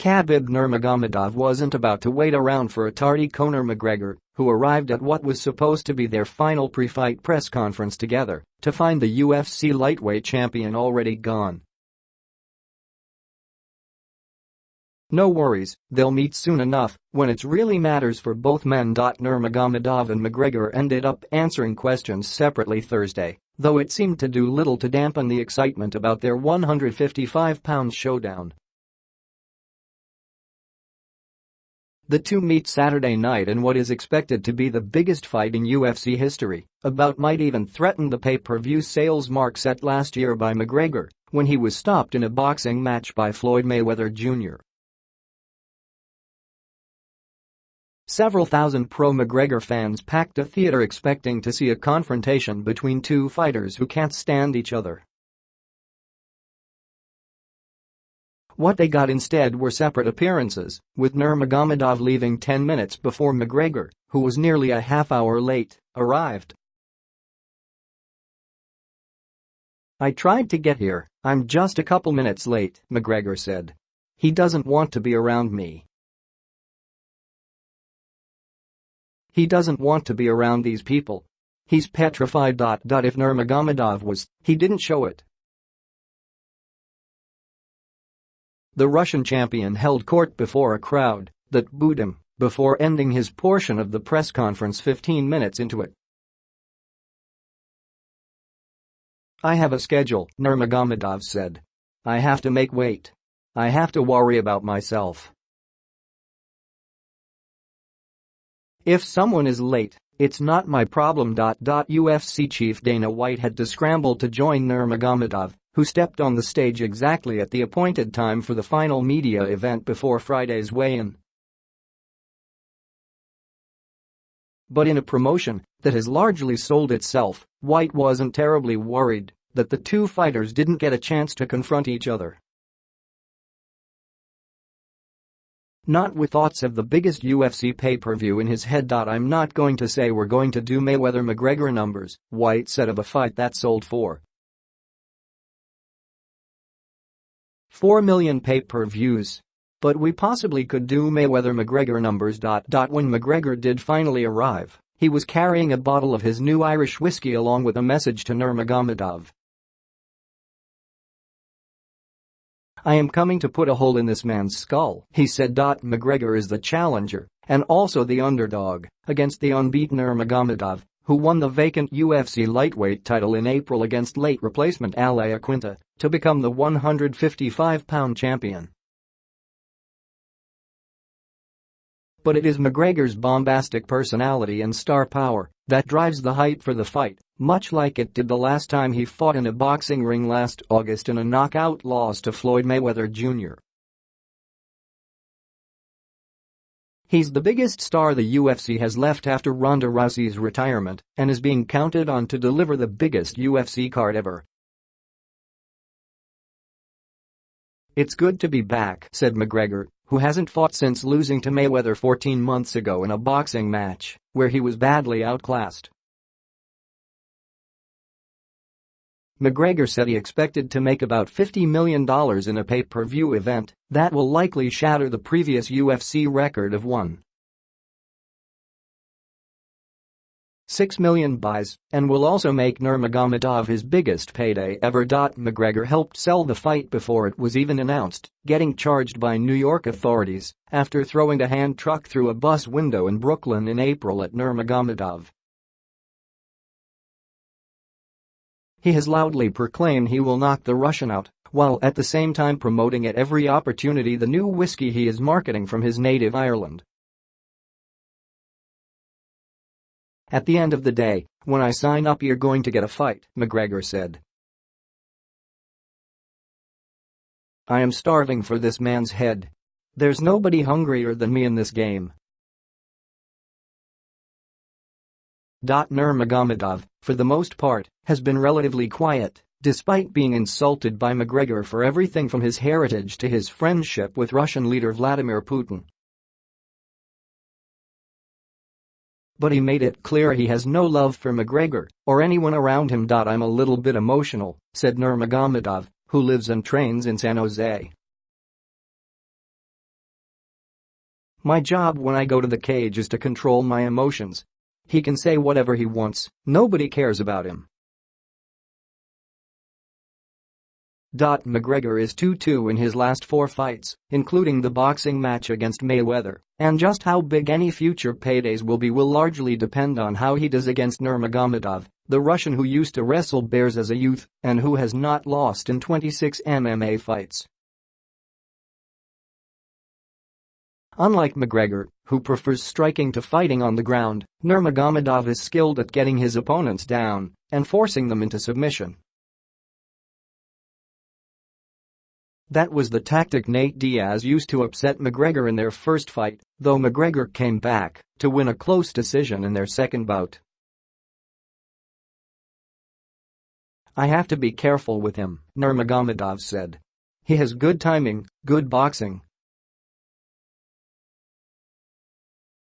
Khabib Nurmagomedov wasn't about to wait around for a tardy Conor McGregor, who arrived at what was supposed to be their final pre-fight press conference together, to find the UFC lightweight champion already gone. No worries, they'll meet soon enough, when it really matters for both men. Nurmagomedov and McGregor ended up answering questions separately Thursday, though it seemed to do little to dampen the excitement about their 155-pound showdown. The two meet Saturday night in what is expected to be the biggest fight in UFC history. A bout might even threaten the pay-per-view sales mark set last year by McGregor when he was stopped in a boxing match by Floyd Mayweather Jr. Several thousand pro-McGregor fans packed a theater expecting to see a confrontation between two fighters who can't stand each other. What they got instead were separate appearances, with Nurmagomedov leaving 10 minutes before McGregor, who was nearly a half-hour late, arrived. "I tried to get here, I'm just a couple minutes late," McGregor said. "He doesn't want to be around me. He doesn't want to be around these people. He's petrified. If Nurmagomedov was, he didn't show it." The Russian champion held court before a crowd that booed him before ending his portion of the press conference 15 minutes into it. "I have a schedule," Nurmagomedov said. "I have to make weight. I have to worry about myself. If someone is late, it's not my problem." UFC chief Dana White had to scramble to join Nurmagomedov, who stepped on the stage exactly at the appointed time for the final media event before Friday's weigh-in. But in a promotion that has largely sold itself, White wasn't terribly worried that the two fighters didn't get a chance to confront each other. Not with thoughts of the biggest UFC pay-per-view in his head. "I'm not going to say we're going to do Mayweather-McGregor numbers," White said of a fight that sold 4 million pay-per-views. "But we possibly could do Mayweather-McGregor numbers." When McGregor did finally arrive, he was carrying a bottle of his new Irish whiskey along with a message to Nurmagomedov. "I am coming to put a hole in this man's skull," he said. McGregor is the challenger and also the underdog against the unbeaten Nurmagomedov, who won the vacant UFC lightweight title in April against late replacement Al Iaquinta to become the 155-pound champion. But it is McGregor's bombastic personality and star power that drives the hype for the fight, much like it did the last time he fought in a boxing ring last August in a knockout loss to Floyd Mayweather Jr. He's the biggest star the UFC has left after Ronda Rousey's retirement and is being counted on to deliver the biggest UFC card ever. "It's good to be back," said McGregor, who hasn't fought since losing to Mayweather 14 months ago in a boxing match where he was badly outclassed. McGregor said he expected to make about $50 million in a pay-per-view event that will likely shatter the previous UFC record of 1.6 million buys and will also make Nurmagomedov his biggest payday ever. McGregor helped sell the fight before it was even announced, getting charged by New York authorities after throwing a hand truck through a bus window in Brooklyn in April at Nurmagomedov. He has loudly proclaimed he will knock the Russian out, while at the same time promoting at every opportunity the new whiskey he is marketing from his native Ireland. "At the end of the day, when I sign up you're going to get a fight," McGregor said. "I am starving for this man's head. There's nobody hungrier than me in this game." Nurmagomedov, for the most part, has been relatively quiet, despite being insulted by McGregor for everything from his heritage to his friendship with Russian leader Vladimir Putin. But he made it clear he has no love for McGregor or anyone around him. "I'm a little bit emotional," said Nurmagomedov, who lives and trains in San Jose. My job when I go to the cage is to control my emotions. He can say whatever he wants, nobody cares about him. McGregor is 2-2 in his last 4 fights, including the boxing match against Mayweather, and just how big any future paydays will be will largely depend on how he does against Nurmagomedov, the Russian who used to wrestle bears as a youth and who has not lost in 26 MMA fights. Unlike McGregor, who prefers striking to fighting on the ground, Nurmagomedov is skilled at getting his opponents down and forcing them into submission. That was the tactic Nate Diaz used to upset McGregor in their first fight, though McGregor came back to win a close decision in their second bout. I have to be careful with him, Nurmagomedov said. He has good timing, good boxing,